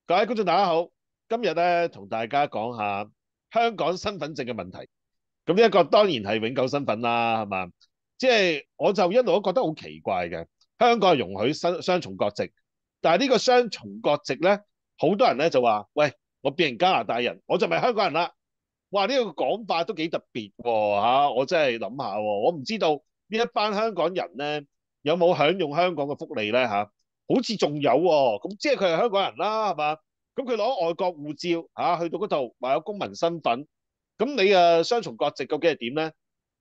各位觀眾大家好，今日咧同大家講下香港身份證嘅問題。咁呢一個當然係永久身份啦，係嘛？即係我就一路都覺得好奇怪嘅，香港係容許雙重國籍，但係呢個雙重國籍咧，好多人咧就話：喂，我變成加拿大人，我就唔係香港人啦。哇！呢個講法都幾特別喎嚇，我真係諗下喎，我唔知道呢一班香港人咧有冇享用香港嘅福利咧嚇？好似仲有喎，咁即係佢係香港人啦，係嘛？咁佢攞外國護照嚇去到嗰度話有公民身份，咁你雙重國籍究竟係點咧？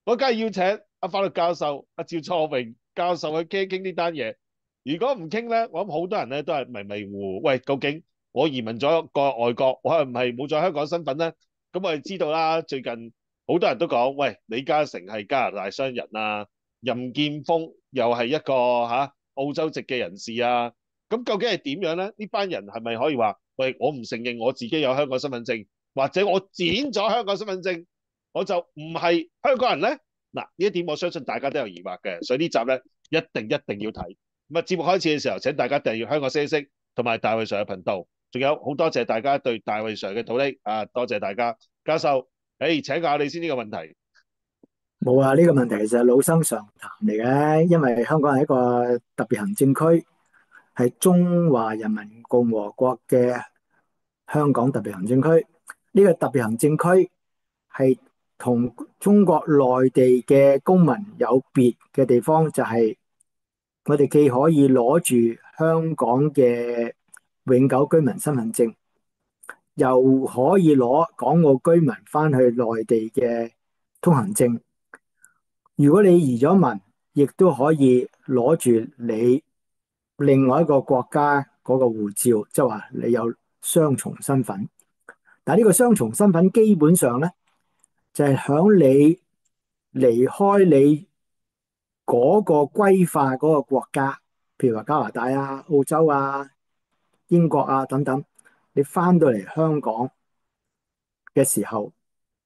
我梗係要請阿法律教授阿趙創榮教授去傾一傾呢單嘢。如果唔傾咧，我諗好多人咧都係迷迷糊糊。喂，究竟我移民咗個外國，我係唔係冇咗香港身份咧？咁我哋知道啦，最近好多人都講，喂，李嘉誠係加拿大商人啊，任建峰又係一個澳洲籍嘅人士啊。咁究竟係點樣咧？呢班人係咪可以話，喂，我唔承認我自己有香港身份證，或者我剪咗香港身份證，我就唔係香港人咧？嗱，呢一點我相信大家都有疑惑嘅，所以呢集咧一定要睇。咁啊，節目開始嘅時候，請大家訂閱香港識識同埋大衛 Sir 嘅頻道。仲有好多謝大家對大衛 Sir 嘅努力啊！多謝大家，教授，請教你先呢個問題。冇啊，呢個問題其實係老生常談嚟嘅，因為香港係一個特別行政區，係中華人民共和國嘅香港特別行政區。呢個特別行政區係同中國內地嘅公民有別嘅地方，就係我哋既可以攞住香港嘅永久居民身份證，又可以攞港澳居民翻去內地嘅通行證。如果你移咗民，亦都可以攞住你另外一個國家嗰個護照，即係話你有雙重身份。但係呢個雙重身份基本上呢，就係響你離開你嗰個歸化嗰個國家，譬如話加拿大啊、澳洲啊、英國啊等等，你翻到嚟香港嘅時候，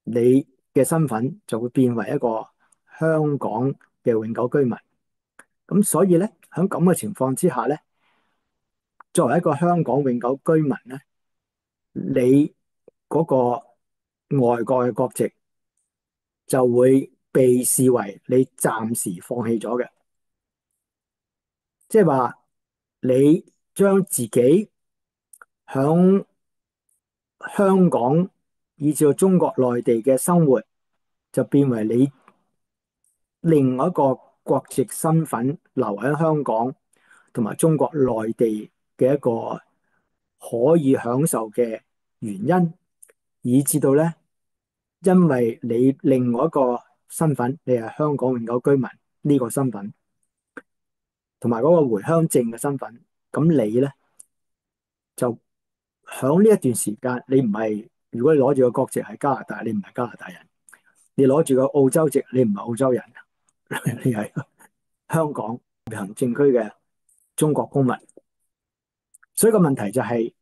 你嘅身份就會變為一個香港嘅永久居民。咁所以咧，喺咁嘅情況之下咧，作為一個香港永久居民咧，你嗰個外國嘅國籍就會被視為你暫時放棄咗嘅，即係話你將自己響香港以至到中國內地嘅生活，就變為你另外一個國籍身份留喺香港同埋中國內地嘅一個可以享受嘅原因，以至到咧，因為你另外一個身份，你係香港永久居民呢個身份，同埋嗰個回鄉證嘅身份，咁你咧就響呢一段時間，你唔係，如果你攞住個國籍係加拿大，你唔係加拿大人；你攞住個澳洲籍，你唔係澳洲人，你係香港行政區嘅中國公民。所以個問題就係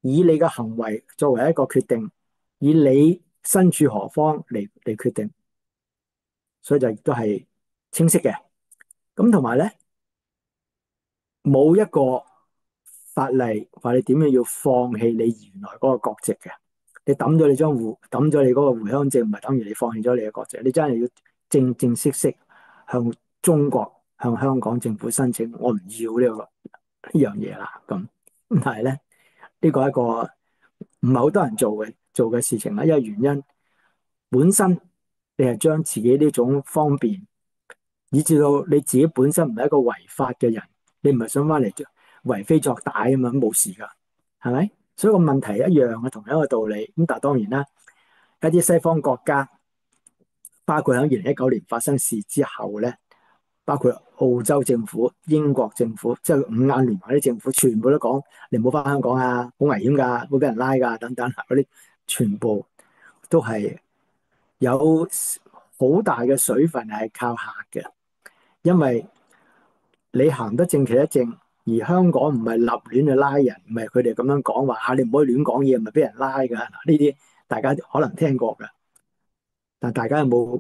以你嘅行為作為一個決定，以你身處何方嚟決定，所以就亦都係清晰嘅。咁同埋咧，冇一個法例話你點樣要放棄你原來嗰個國籍嘅。你抌咗你嗰個回鄉證，唔係等於你放棄咗你嘅國籍。你真係要正正式式向中國、向香港政府申請，我唔要呢樣嘢啦。咁但係咧，呢個係一個唔係好多人做嘅事情啦，因為原因本身你係將自己呢種方便，以至到你自己本身唔係一個違法嘅人，你唔係想翻嚟為非作歹啊嘛，冇事噶，係咪？所以個問題一樣嘅，同樣嘅道理。咁但係當然啦，一啲西方國家，包括喺2019年發生事之後咧，包括澳洲政府、英國政府，即係五眼聯盟啲政府，全部都講你唔好翻香港啊，好危險噶，會俾人拉噶等等嗰啲，全部都係有好大嘅水分係靠嚇嘅，因為你行得正企得正，而香港唔係立亂去拉人，唔係佢哋咁樣講話啊，你唔可以亂講嘢，唔係俾人拉噶。呢啲大家可能聽過噶，但大家有冇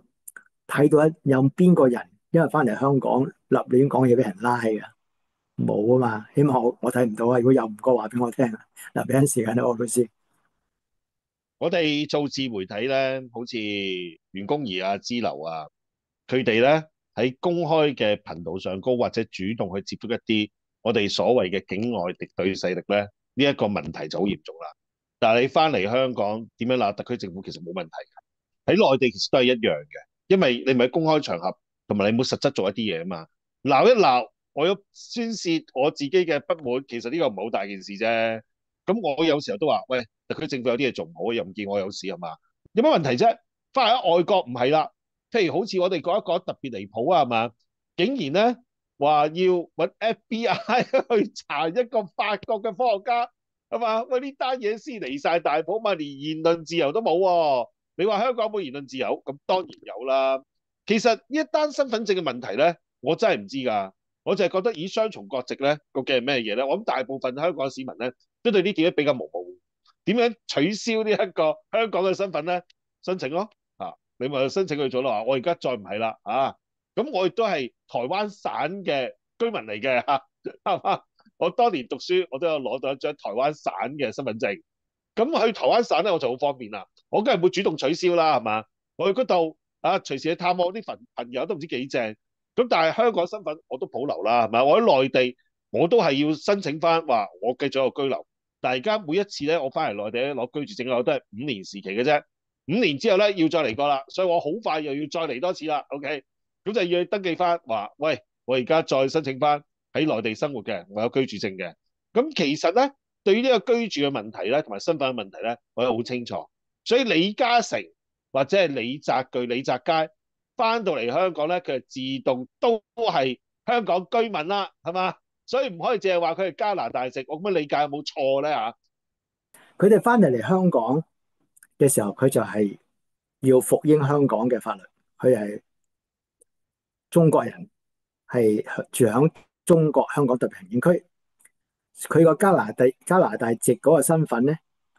睇到有邊個人因為翻嚟香港立亂講嘢俾人拉噶？冇啊嘛，起碼我睇唔到啊。如果有唔該話俾我聽啊，嗱，俾陣時間我老師。我哋做自媒體咧，好似袁弓夷啊、支流啊，佢哋咧喺公開嘅頻道上高，或者主動去接觸一啲我哋所謂嘅境外敵對勢力咧，呢一個問題就好嚴重啦。但係你翻嚟香港點樣鬧特區政府其實冇問題嘅，喺內地其實都係一樣嘅，因為你咪喺公開場合同埋你冇實質做一啲嘢啊嘛，鬧一鬧，我要宣泄我自己嘅不滿，其實呢個唔係好大件事啫。咁我有時候都話，喂，特區政府有啲嘢做唔好，又唔見我有事係嘛？有乜問題啫？翻嚟喺外國唔係啦，譬如好似我哋講一講特別離譜啊，係嘛？竟然咧話要揾 FBI 去查一個法國嘅科學家，係嘛？喂，呢單嘢先離晒大譜嘛，連言論自由都冇喎。你話香港有冇言論自由？咁當然有啦。其實呢一單身份證嘅問題咧，我真係唔知㗎。我就係覺得以雙重國籍咧，究竟係咩嘢咧？我諗大部分香港市民咧都對呢件嘢比較模糊。點樣取消呢一個香港嘅身份咧？申請咯，你咪申請佢做咯。話我而家再唔係啦，咁我亦都係台灣省嘅居民嚟嘅嚇，係嘛？我當年讀書，我都有攞到一張台灣省嘅身份證。咁去台灣省咧，我就好方便啦。我梗係會主動取消啦，係嘛？我去嗰度隨時去探望啲朋友都唔知幾正。咁但係香港身份我都保留啦，係咪？我喺內地我都係要申請翻話我繼續有居留。但係而家每一次咧，我翻嚟內地咧攞居住證我都係5年時期嘅啫。5年之後咧要再嚟過啦，所以我好快又要再嚟多次啦。OK，咁就要登記翻話，喂，我而家再申請翻喺內地生活嘅，我有居住證嘅。咁其實咧，對於呢個居住嘅問題咧，同埋身份嘅問題咧，我係好清楚。所以李嘉誠或者係李澤鉅、李澤楷翻到嚟香港咧，佢係自動都係香港居民啦，係嘛？所以唔可以淨係話佢係加拿大籍，我咁樣理解有冇錯咧嚇？佢哋翻嚟香港嘅時候，佢就係要服膺香港嘅法律。佢係中國人，係住響中國香港特別行政區。佢個加拿大籍嗰個身份咧，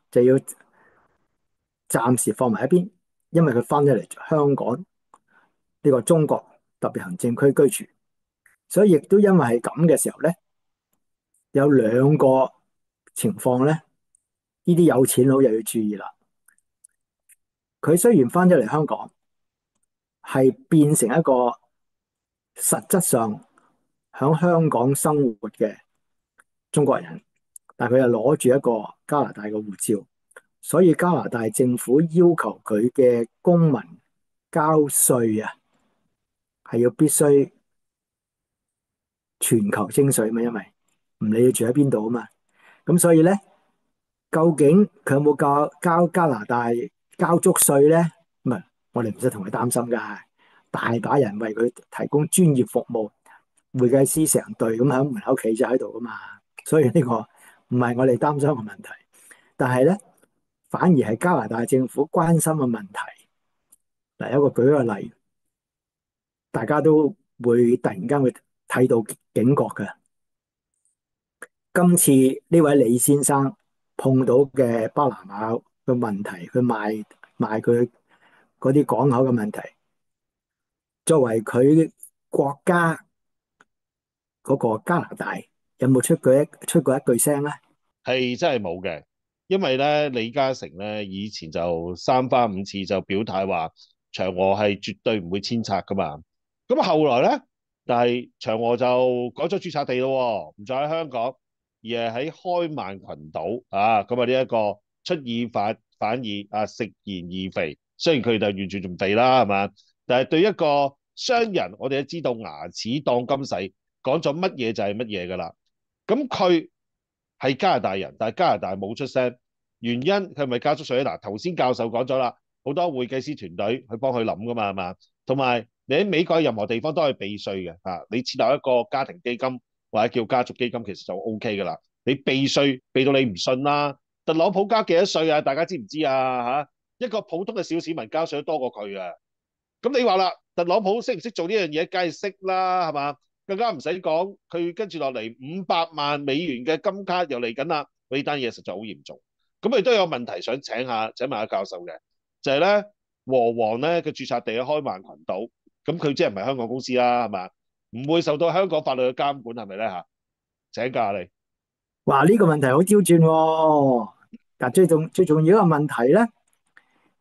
就要暫時放埋一邊，因為佢翻咗嚟香港呢個中國特別行政區居住。所以亦都因為係咁嘅時候咧，有兩個情況咧，呢啲有錢佬又要注意啦。佢雖然翻咗嚟香港，係變成一個實質上喺香港生活嘅中國人，但係佢又攞住一個加拿大嘅護照，所以加拿大政府要求佢嘅公民交稅啊，係要必須全球徵稅嘛，因為唔理你住喺邊度啊嘛。咁所以咧，究竟佢有冇交加拿大交足稅咧？唔係，我哋唔使同佢擔心噶，大把人為佢提供專業服務，會計師成隊咁喺門口企咗喺度噶嘛。所以呢個唔係我哋擔心嘅問題，但係咧反而係加拿大政府關心嘅問題。嗱，一個舉個例，大家都會突然間會睇到警覺嘅。今次呢位李先生碰到嘅巴拿馬嘅問題，佢賣佢嗰啲港口嘅問題，作為佢國家嗰個加拿大，有冇出過一句聲咧？係真係冇嘅，因為咧李嘉誠咧以前就3番5次就表態話長和係絕對唔會遷冊噶嘛。咁後來咧，但係長和就改咗註冊地咯，唔再喺香港，而係喺開曼群島啊。咁啊呢一個出爾反爾啊，食言而肥。雖然佢哋就完全仲肥啦，係嘛？但係對一個商人，我哋都知道牙齒當金使，講咗乜嘢就係乜嘢噶啦。咁佢係加拿大人，但係加拿大冇出聲，原因佢係咪加足稅？嗱，頭先教授講咗啦，好多會計師團隊去幫佢諗噶嘛，係嘛？同埋你喺美國任何地方都可以避稅嘅嚇，你設立一個家庭基金或者叫家族基金，其實就 O K 噶啦。你避稅避到你唔信啦，特朗普交幾多稅啊？大家知唔知啊？嚇，一個普通嘅小市民交稅都多過佢啊！咁你話啦，特朗普識唔識做呢樣嘢？梗係識啦，係嘛？更加唔使講，佢跟住落嚟500萬美元嘅金卡又嚟緊啦，呢單嘢實在好嚴重。咁亦都有問題想請問下教授嘅，就係咧和黃咧嘅註冊地喺開曼群島，咁佢即係唔係香港公司啦，係嘛？唔會受到香港法律嘅監管係咪咧嚇？請教你。哇！呢個問題好刁鑽喎。嗱，最重要一個問題咧，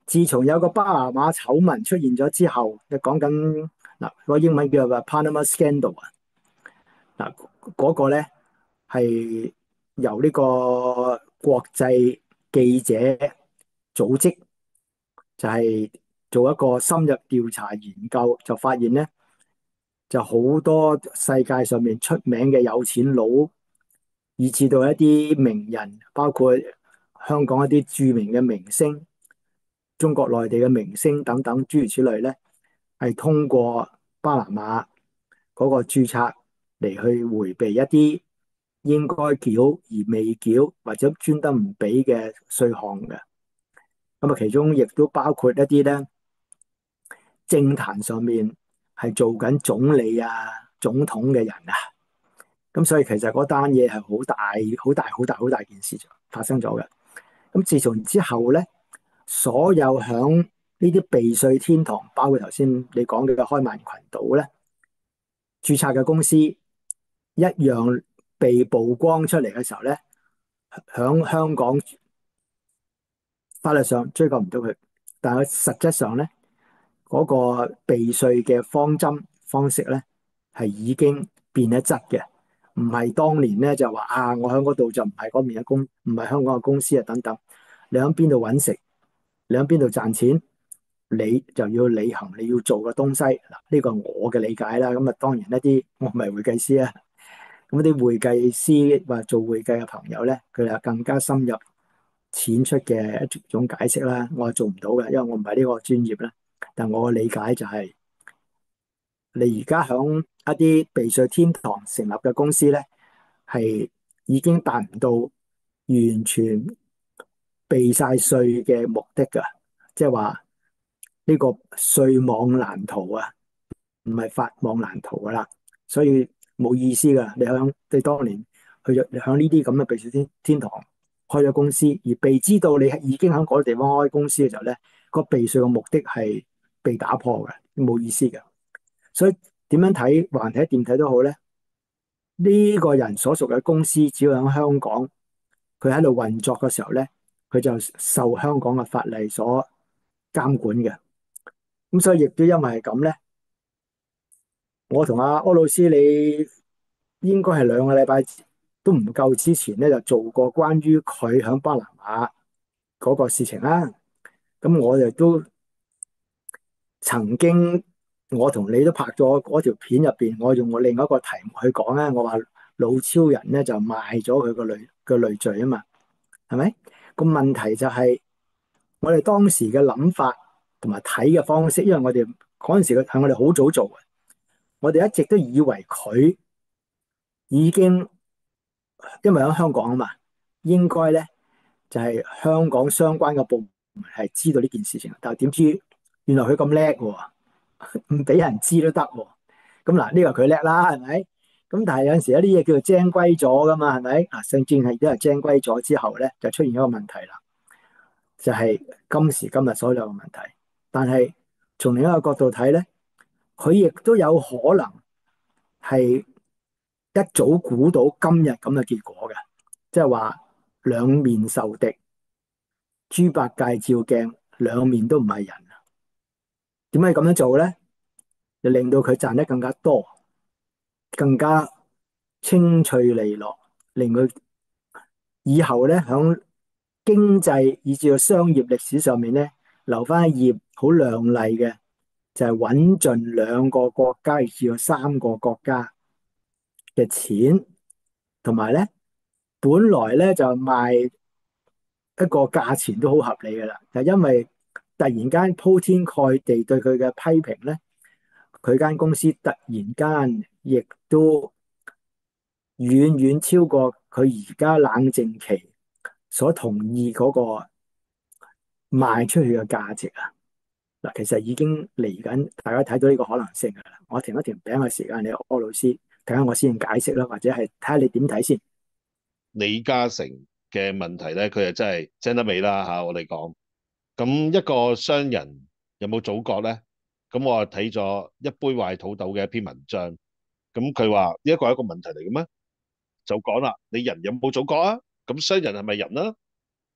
自從有個巴拿馬醜聞出現咗之後，就講緊嗱個英文叫做 Panama Scandal 啊。嗱，嗰個咧係由呢個國際記者組織就係做一個深入調查研究，就發現咧就好多世界上面出名嘅有錢佬，以至到一啲名人，包括香港一啲著名嘅明星、中國內地嘅明星等等諸如此類咧，係通過巴拿馬嗰個註冊嚟去迴避一啲應該繳而未繳或者專登唔俾嘅稅項嘅。咁啊，其中亦都包括一啲咧政壇上面係做緊總理啊、總統嘅人啊。咁所以其實嗰單嘢係好大、好大、好大、好大件事就發生咗嘅。咁自從之後咧，所有響呢啲避稅天堂，包括頭先你講嘅開曼群島咧，註冊嘅公司一樣被曝光出嚟嘅時候咧，響香港法律上追究唔到佢，但係實質上咧，嗰個避稅嘅方針方式咧係已經變咗質嘅，唔係當年咧就話啊，我喺嗰度就唔係嗰邊嘅公，唔係香港嘅公司啊等等，你喺邊度揾食，你喺邊度賺錢，你就要履行你要做嘅東西。嗱，呢個係我嘅理解啦。咁啊，當然一啲我唔係會計師啊，咁啲會計師或做會計嘅朋友咧，佢哋更加深入淺出嘅一種解釋啦。我係做唔到嘅，因為我唔係呢個專業啦。但我嘅理解就係，你而家響一啲避稅天堂成立嘅公司咧，係已經達唔到完全避晒稅嘅目的㗎，即係話呢個稅網難逃啊，唔係法網難逃噶啦，所以冇意思噶。你當年去咗響呢啲咁嘅避稅天堂開咗公司，而被知道你已經喺嗰個地方開公司嘅時候咧，個避稅嘅目的係被打破嘅，冇意思嘅。所以點樣睇橫睇掂睇都好咧，呢個人所屬嘅公司只要喺香港，佢喺度運作嘅時候咧，佢就受香港嘅法例所監管嘅。咁所以亦都因為係咁咧，我同阿柯老師，你應該係2個禮拜都唔夠之前咧，就做過關於佢響巴拿馬嗰個事情啦。咁我哋都曾經，我同你都拍咗嗰條片入邊，我用我另外一個題目去講咧，我話老超人咧就賣咗佢個累贅啊嘛，係咪？個問題就係我哋當時嘅諗法同埋睇嘅方式，因為我哋嗰陣時係我哋好早做嘅，我哋一直都以為佢已經因為喺香港啊嘛，應該咧就係香港相關嘅部門係知道呢件事情，但係點知原來佢咁叻喎，唔俾人知都得喎。咁嗱，呢個佢叻啦，係咪？咁但係有陣時有啲嘢叫做精歸咗噶嘛，係咪？嗱，正正係因為精歸咗之後咧，就出現一個問題啦，就係今時今日所有嘅問題。但係從另一個角度睇咧，佢亦都有可能係一早估到今日咁嘅結果嘅，即係話兩面受敵，豬八戒照鏡，兩面都唔係人。點解咁樣做咧？就令到佢賺得更加多，更加清脆利落，令佢以後咧響經濟以至到商業歷史上面咧留翻一頁好亮麗嘅，就係揾盡2個國家至到3個國家嘅錢，同埋咧本來咧就賣一個價錢都好合理嘅啦，就因為突然間鋪天蓋地對佢嘅批評咧，佢間公司突然間亦都遠遠超過佢而家冷靜期所同意嗰個賣出去嘅價值啊！嗱，其實已經嚟緊，大家睇到呢個可能性噶啦。我停一停，俾個時間你，柯老師睇下我先解釋啦，或者係睇下你點睇先。李嘉誠嘅問題咧，佢就真係精得美啦嚇，我哋講。咁一個商人有冇祖國咧？咁我睇咗一杯壞土豆嘅一篇文章，咁佢話呢一個係一個問題嚟嘅咩？就講啦，你人有冇祖國啊？咁商人係咪人啊？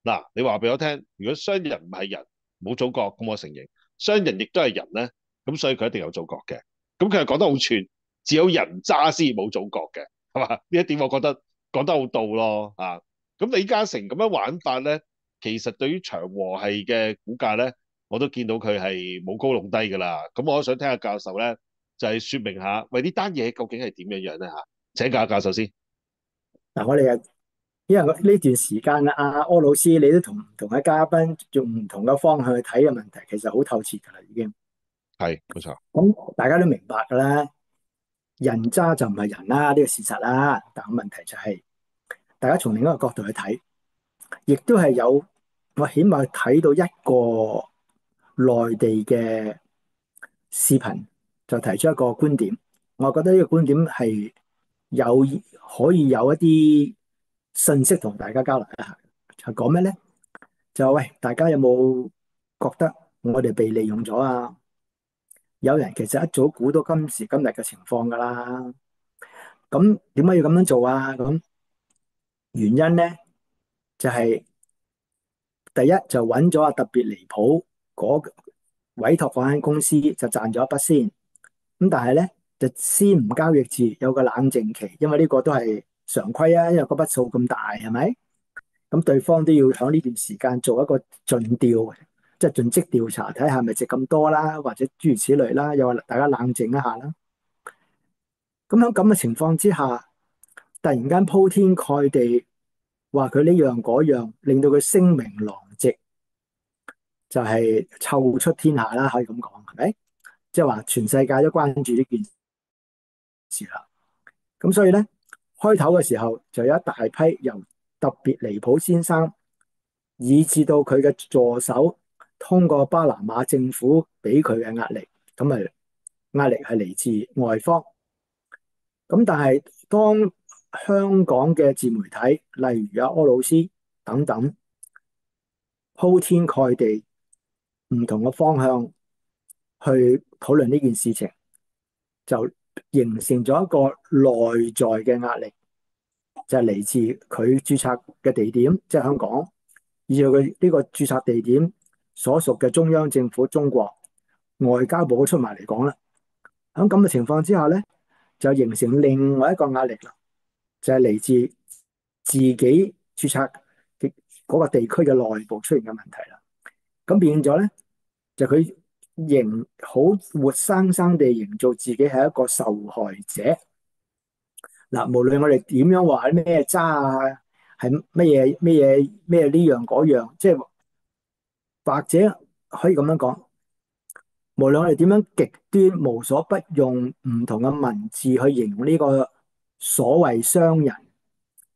嗱，你話俾我聽，如果商人唔係人，冇祖國，咁我承認商人亦都係人咧，咁所以佢一定有祖國嘅。咁佢係講得好串，只有人渣先冇祖國嘅，係嘛？呢一點我覺得講得好到咯啊！咁李嘉誠咁樣玩法咧，其實對於長和系嘅股價咧，我都見到佢係冇高弄低㗎啦。咁我想聽下教授咧，就係、是、説明下，喂呢單嘢究竟係點樣樣咧嚇？請教下教授先。嗱，我哋因為呢段時間啊，阿柯老師你都同唔同嘅嘉賓用唔同嘅方向去睇嘅問題，其實好透徹㗎啦，已經。係冇錯。咁大家都明白㗎啦，人渣就唔係人啦，呢個事實啦。但係問題就係，大家從另一個角度去睇，亦都係有我起碼睇到一個內地嘅視頻，就提出一個觀點。我覺得呢個觀點係可以有一啲信息同大家交流一下。就講咩呢？就喂，大家有冇覺得我哋被利用咗啊？有人其實一早估到今時今日嘅情況㗎啦。咁點解要咁樣做啊？咁原因呢，就係第一就揾咗特別離譜嗰委託嗰間公司就賺咗一筆先。咁但係咧就先唔交易字，有個冷靜期，因為呢個都係常規啊，因為嗰筆數咁大，係咪？咁對方都要喺呢段時間做一個盡調，即係盡職調查，睇下係咪值咁多啦，或者諸如此類啦，又話大家冷靜一下啦。咁喺咁嘅情況之下，突然間鋪天蓋地話佢呢樣嗰樣，令到佢聲名狼藉，就係臭出天下啦，可以咁講，係咪？即係話全世界都關注呢件事啦。咁所以咧，開頭嘅時候就有一大批由特別離譜先生，以至到佢嘅助手，通過巴拿馬政府俾佢嘅壓力，咁啊壓力係嚟自外方。咁但係當香港嘅自媒體，例如阿柯老師等等，鋪天蓋地唔同嘅方向去討論呢件事情，就形成咗一個內在嘅壓力，就係嚟自佢註冊嘅地點，即係香港，以至佢呢個註冊地點所屬嘅中央政府中國外交部都出埋嚟講啦。喺咁嘅情況之下咧，就形成另外一個壓力啦，就係嚟自自己註冊嘅嗰個地區嘅內部出現嘅問題啦。咁變咗咧，就佢好活生生地營造自己係一個受害者。嗱，無論我哋點樣話咩渣啊，係乜嘢呢樣嗰樣，即係或者可以咁樣講，無論我哋點樣極端無所不用唔同嘅文字去形容呢個所謂商人，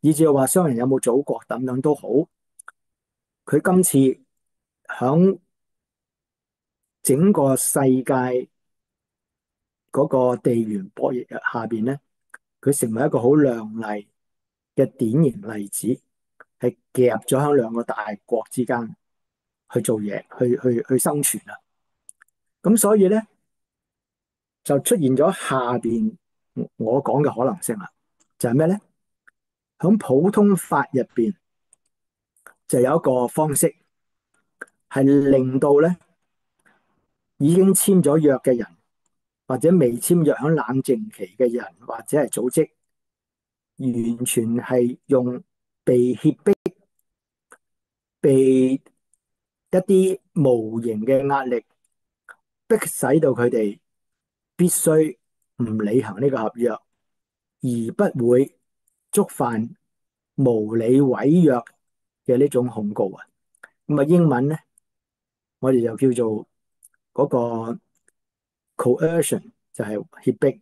以至話商人有冇祖國等等都好，佢今次響整個世界嗰個地緣博弈下邊咧，佢成為一個好亮麗嘅典型例子，係夾咗喺兩個大國之間去做嘢，去生存啦。咁所以咧就出現咗下邊我講嘅可能性啦，就係咩咧？喺普通法入邊就有一個方式係令到咧已經簽咗約嘅人，或者未簽約喺冷靜期嘅人，或者係組織，完全係用被脅迫、被一啲無形嘅壓力迫使到佢哋必須唔履行呢個合約，而不會觸犯無理違約嘅呢種控告啊。咁啊，英文咧，我哋就叫做嗰個 coercion，就係脅迫。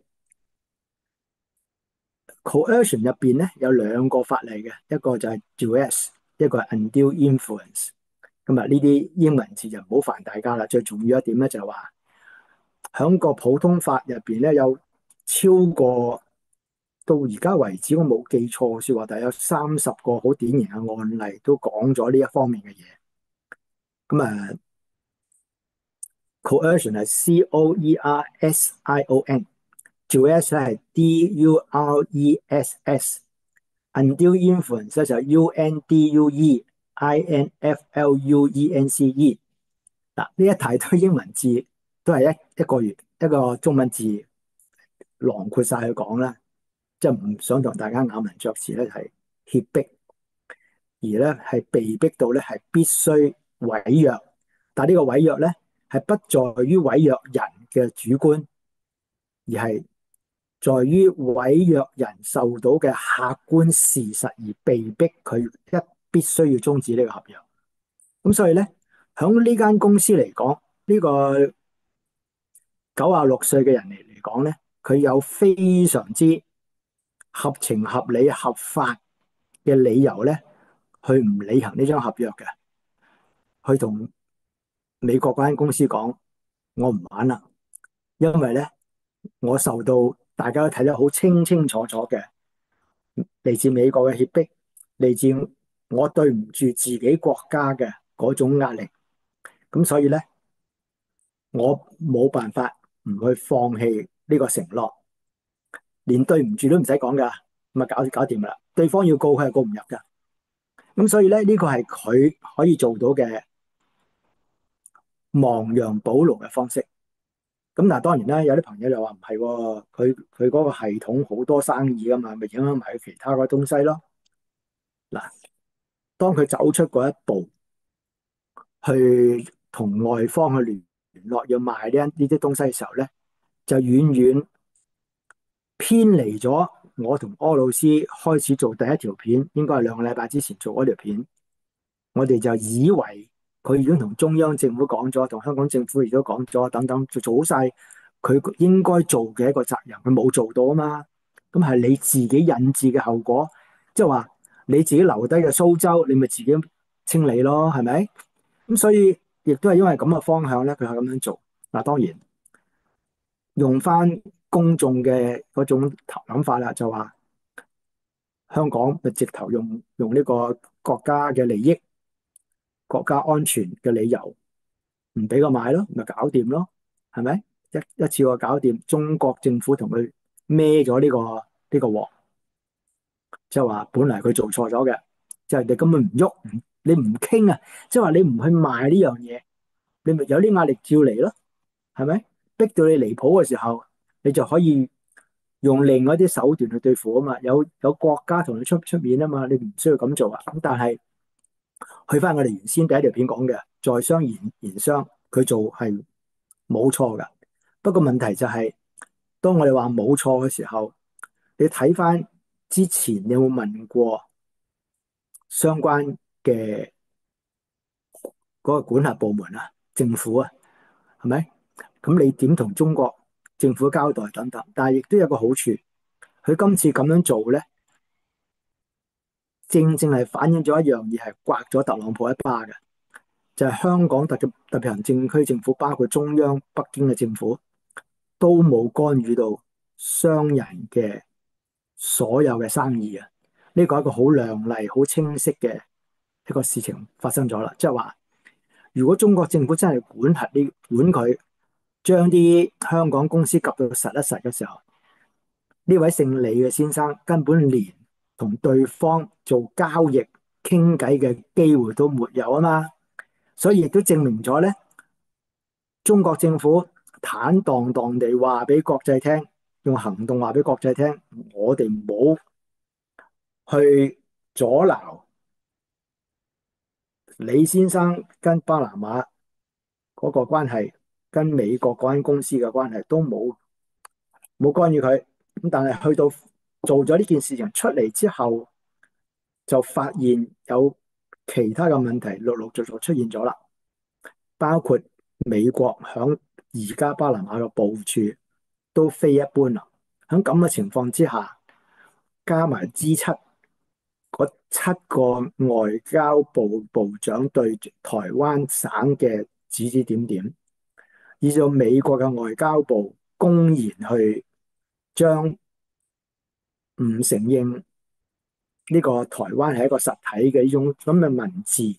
coercion 入邊咧有兩個法例嘅，一個就係 duress，一個係 undue influence。咁啊，呢啲英文字就唔好煩大家啦。最重要一點咧就係話，喺個普通法入邊咧有超過到而家為止，我冇記錯說話，但係有30個好典型嘅案例都講咗呢一方面嘅嘢。咁啊，coercion 係 coercion，duress 係duress。undue influence 咧就 UNDUEINFLUENCE。嗱，呢一大堆英文字都係一個中文字囊括晒去講啦，即係唔想同大家咬文嚼字咧，係脅迫，而咧係被逼到咧係必須違約，但係呢個違約咧係不在於違約人嘅主觀，而係在於違約人受到嘅客觀事實而被逼佢必須要終止呢個合約。咁所以咧，響呢間公司嚟講，呢個96歲嘅人嚟講咧，佢有非常之合情合理合法嘅理由咧，去唔履行呢張合約嘅，去同美國嗰間公司講，我唔玩啦，因為咧我受到大家都睇得好清清楚楚嘅嚟自美國嘅脅迫，嚟自我對唔住自己國家嘅嗰種壓力，咁所以咧我冇辦法唔去放棄呢個承諾，連對唔住都唔使講噶，咁啊搞掂噶啦，對方要告佢係告唔入噶，咁所以咧呢個係佢可以做到嘅亡羊補牢嘅方式。咁但係當然啦，有啲朋友就話唔係喎，佢嗰個系統好多生意噶嘛，咪影響埋佢其他嗰東西咯。嗱，當佢走出嗰一步，去同外方去聯絡，要賣呢啲東西嘅時候咧，就遠遠偏離咗我同柯老師開始做第一條片，應該係2個禮拜之前做嗰條片，我哋就以為佢已經同中央政府講咗，同香港政府亦都講咗，等等，就做好晒佢應該做嘅一個責任，佢冇做到啊嘛。咁係你自己引致嘅後果，即係話你自己留低嘅蘇州，你咪自己清理咯，係咪？咁所以亦都係因為咁嘅方向咧，佢係咁樣做。嗱，當然用翻公眾嘅嗰種諗法啦，就話香港咪直頭用呢個國家嘅利益、國家安全嘅理由，唔俾佢買咯，咪搞掂咯，係咪？一次過搞掂，中國政府同佢孭咗呢個鑊，即係話本嚟佢做錯咗嘅，即係你根本唔喐，你唔傾啊，即係話你唔去賣呢樣嘢，你咪有啲壓力照嚟咯，係咪？逼到你離譜嘅時候，你就可以用另外一啲手段去對付啊嘛，有國家同你出面啊嘛，你唔需要咁做啊。咁但係去翻我哋原先第一條片講嘅，在商言商，佢做係冇錯噶。不過問題就係，當我哋話冇錯嘅時候，你睇翻之前你有冇問過相關嘅嗰個管轄部門啊、政府啊，係咪？咁你點同中國政府交代等等？但係亦都有個好處，佢今次咁樣做咧，正正係反映咗一樣嘢，係刮咗特朗普一巴嘅，就係香港特別行政區政府，包括中央北京嘅政府，都冇干預到商人嘅所有嘅生意啊！呢個係一個好亮麗、好清晰嘅一個事情發生咗啦，即係話，如果中國政府真係管佢，將啲香港公司夾到實一實嘅時候，呢位姓李嘅先生根本連同對方做交易傾偈嘅機會都沒有啊嘛，所以亦都證明咗咧，中國政府坦蕩蕩地話俾國際聽，用行動話俾國際聽，我哋冇去阻撓李先生跟巴拿馬嗰個關係，跟美國嗰間公司嘅關係都冇干預佢。咁但係去到做咗呢件事情出嚟之後，就發現有其他嘅問題陸陸續續出現咗啦，包括美國響而家巴拿馬嘅部署都非一般啦。喺咁嘅情況之下，加埋 G7嗰7個外交部部長對台灣省嘅指指點點，以至到美國嘅外交部公然去將唔承認呢個台灣係一個實體嘅呢種咁嘅文字，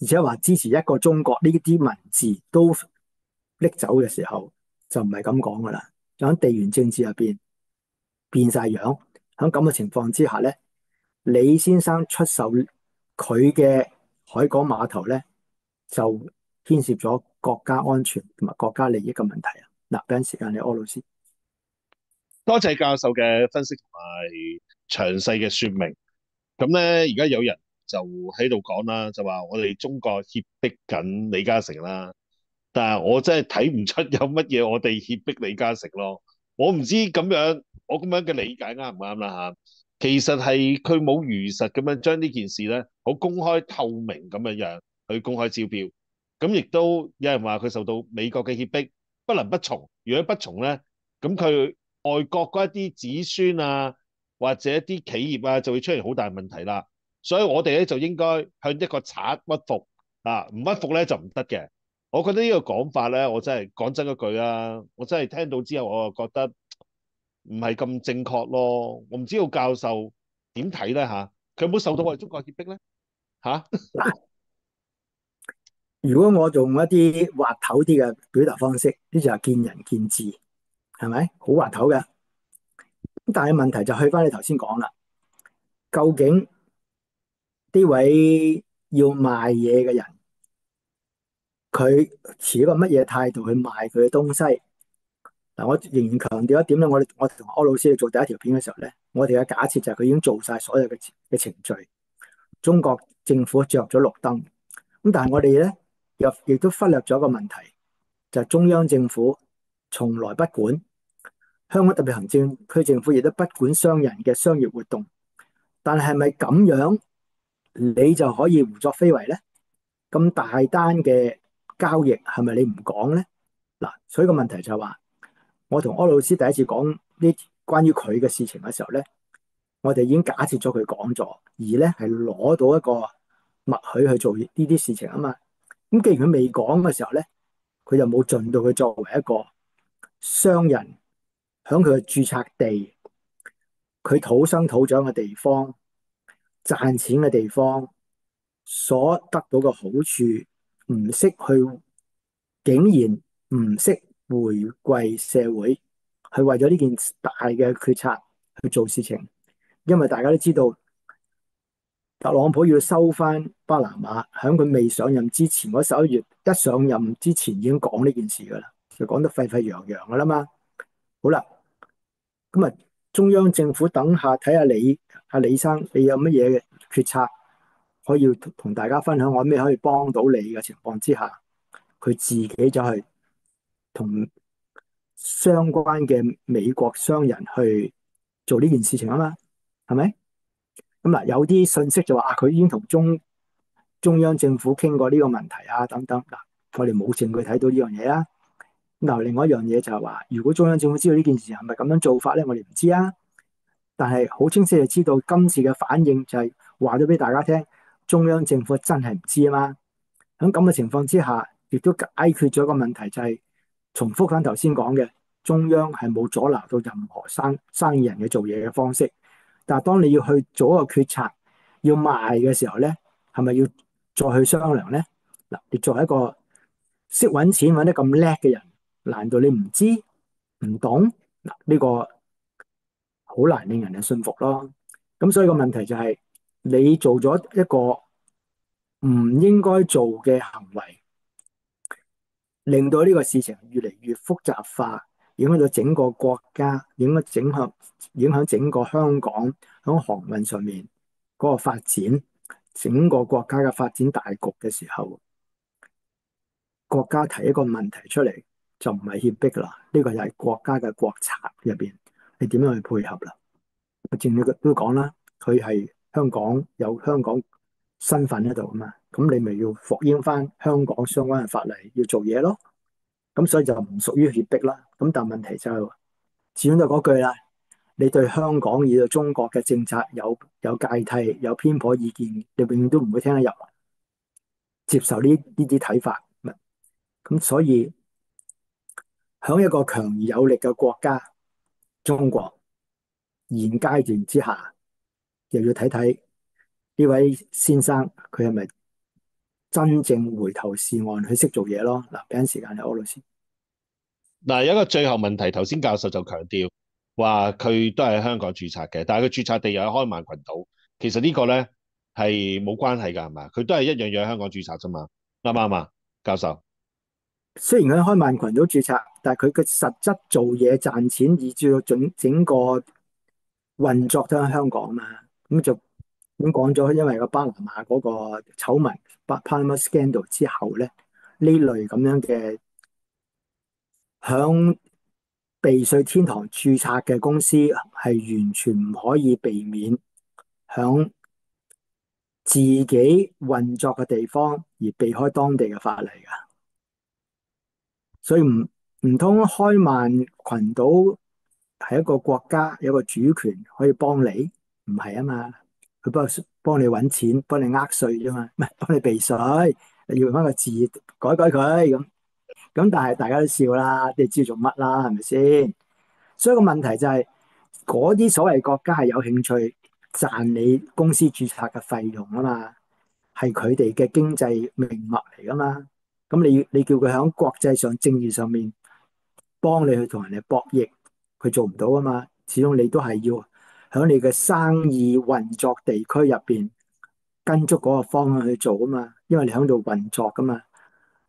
而且話支持一個中國呢啲文字都拎走嘅時候，就唔係咁講噶啦，就喺地緣政治入邊變晒樣。喺咁嘅情況之下咧，李先生出售佢嘅海港碼頭咧，就牽涉咗國家安全同埋國家利益嘅問題啊！嗱，俾陣時間你柯老師。多謝教授嘅分析同埋詳細嘅說明。咁咧，而家有人就喺度講啦，就話我哋中國脅迫緊李嘉誠啦。但係我真係睇唔出有乜嘢我哋脅迫李嘉誠咯。我唔知咁樣，我咁樣嘅理解啱唔啱啦嚇。其實係佢冇如實咁樣將呢件事咧，好公開透明咁樣去公開招標。咁亦都有人話佢受到美國嘅脅迫，不能不從。如果不從咧，咁佢外國嗰一啲子孫啊，或者一啲企業啊，就會出現好大問題啦。所以我哋咧就應該向一個賊屈服啊，唔屈服咧就唔得嘅。我覺得呢個講法咧，我真係講真嗰句啊，我真係聽到之後，我就覺得唔係咁正確咯。我唔知道教授點睇咧嚇，佢有冇受到我哋中國脅迫咧嚇？嗱，如果我用一啲滑頭啲嘅表達方式，呢就係見仁見智，係咪？好滑頭嘅。但係問題就去翻你頭先講啦，究竟呢位要賣嘢嘅人，佢持一個乜嘢態度去賣佢嘅東西？嗱，我仍然強調一點咧，我同柯老師去做第一條片嘅時候咧，我哋嘅假設就係佢已經做晒所有嘅程序，中國政府着咗綠燈。咁但係我哋咧又亦都忽略咗一個問題，就係中央政府從來不管，香港特別行政區政府亦都不管商人嘅商業活動。但係咪咁樣你就可以胡作非為咧？咁大單嘅交易係咪你唔講咧？嗱，所以個問題就係話，我同柯老師第一次講呢關於佢嘅事情嘅時候咧，我哋已經假設咗佢講咗，而咧係攞到一個默許去做呢啲事情啊嘛。咁既然佢未講嘅時候咧，佢就冇盡到佢作為一個商人響佢嘅註冊地，佢土生土長嘅地方，賺錢嘅地方所得到嘅好處，唔識去，竟然唔識回饋社會，去為咗呢件大嘅決策去做事情。因為大家都知道，特朗普要收翻巴拿馬，喺佢未上任之前嗰11月，一上任之前已經講呢件事噶啦，就講得沸沸揚揚噶啦嘛。好啦，咁啊，中央政府等下睇下你阿李生，你有乜嘢決策可以同大家分享，我咩可以幫到你嘅情況之下，佢自己就係同相關嘅美國商人去做呢件事情啊嘛，係咪？咁嗱，有啲信息就話佢已經同中央政府傾過呢個問題啊，等等。嗱，我哋冇證據睇到呢樣嘢啊。嗱，另外一樣嘢就係話，如果中央政府知道呢件事係咪咁樣做法咧，我哋唔知啊。但係好清晰就知道今次嘅反應就係話咗俾大家聽，中央政府真係唔知啊嘛。喺咁嘅情況之下，亦都解決咗個問題，就係重複翻頭先講嘅，中央係冇阻撓到任何生意人嘅做嘢嘅方式。但係當你要去做一個決策，要賣嘅時候咧，係咪要再去商量咧？嗱，你作為一個識揾錢揾得咁叻嘅人，難道你唔知唔懂？嗱，呢個好難令人哋信服咯。咁所以個問題就係你做咗一個唔應該做嘅行為，令到呢個事情越嚟越複雜化，影響到整個國家，影響整個香港喺航運上面嗰個發展，整個國家嘅發展大局嘅時候，國家提一個問題出嚟，就唔係脅迫啦，呢個就係國家嘅國策入邊，你點樣去配合啦？我正都講啦，佢係香港有香港身份喺度啊嘛，咁你咪要服膺翻香港相關嘅法例要做嘢咯。咁所以就唔屬於脅迫啦。咁但係問題就始終都係嗰句啦，你對香港以到中國嘅政策有芥蒂、有偏頗意見，你永遠都唔會聽得入，接受呢啲睇法。咁所以喺一個強而有力嘅國家中國現階段之下，又要睇睇呢位先生佢係咪真正回頭是岸去識做嘢咯。嗱，俾陣時間你柯老師。嗱，有一個最後問題，頭先教授就強調。話佢都係喺香港註冊嘅，但係佢註冊地又喺開曼群島。其實呢個咧係冇關係㗎，係嘛？佢都係一樣樣喺香港註冊啫嘛，啱唔啱啊，教授？雖然佢開曼群島註冊，但係佢嘅實質做嘢賺錢，以至到整個運作都喺香港嘛。咁就咁講咗，因為個巴拿馬嗰個醜聞（Panama Scandal） 之後咧，呢類咁樣嘅響避稅天堂註冊嘅公司係完全唔可以避免響自己運作嘅地方而避開當地嘅法例噶。所以唔通開曼群島係一個國家有一個主權可以幫你？唔係啊嘛，佢幫你揾錢，幫你呃稅啫嘛，唔係幫你避稅。你要用翻個字改佢咁。但係大家都笑啦，你知做乜啦，係咪先？所以個問題就係嗰啲所謂國家係有興趣賺你公司註冊嘅費用啊嘛，係佢哋嘅經濟命脈嚟噶嘛。咁你叫佢喺國際上政治上面幫你去同人哋博弈，佢做唔到啊嘛。始終你都係要喺你嘅生意運作地區入邊跟足嗰個方向去做啊嘛，因為你喺度運作噶嘛。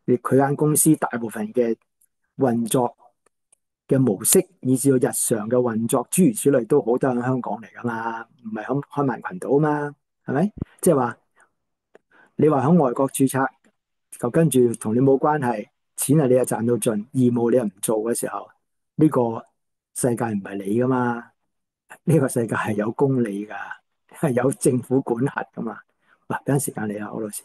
佢間公司大部分嘅運作嘅模式，以至到日常嘅運作，諸如此類都好多喺香港嚟噶嘛，唔係喺開曼群島啊嘛，係咪？即係話你話喺外國註冊，就跟住同你冇關係，錢係你又賺到盡，義務你又唔做嘅時候，呢個世界唔係你噶嘛，呢個世界係有公理噶，係有政府管轄噶嘛。嗱，俾陣時間你啊，歐老師。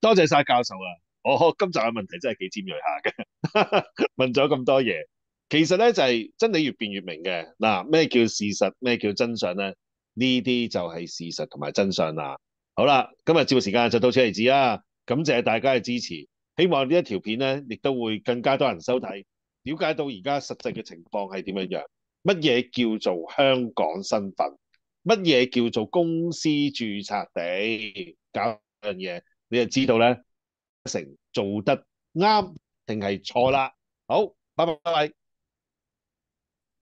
多謝晒教授啊！我今集嘅問題真係幾尖鋭下嘅，問咗咁多嘢，其實咧就係真理越辯越明嘅。嗱，咩叫事實，咩叫真相咧？呢啲就係事實同埋真相啦。好啦，今日節目時間就到此為止啦，感謝大家嘅支持，希望呢一條片咧亦都會更加多人收睇，了解到而家實際嘅情況係點樣樣，乜嘢叫做香港身份，乜嘢叫做公司註冊地，搞樣嘢。你就知道咧，成做得啱定係錯啦。好，拜拜。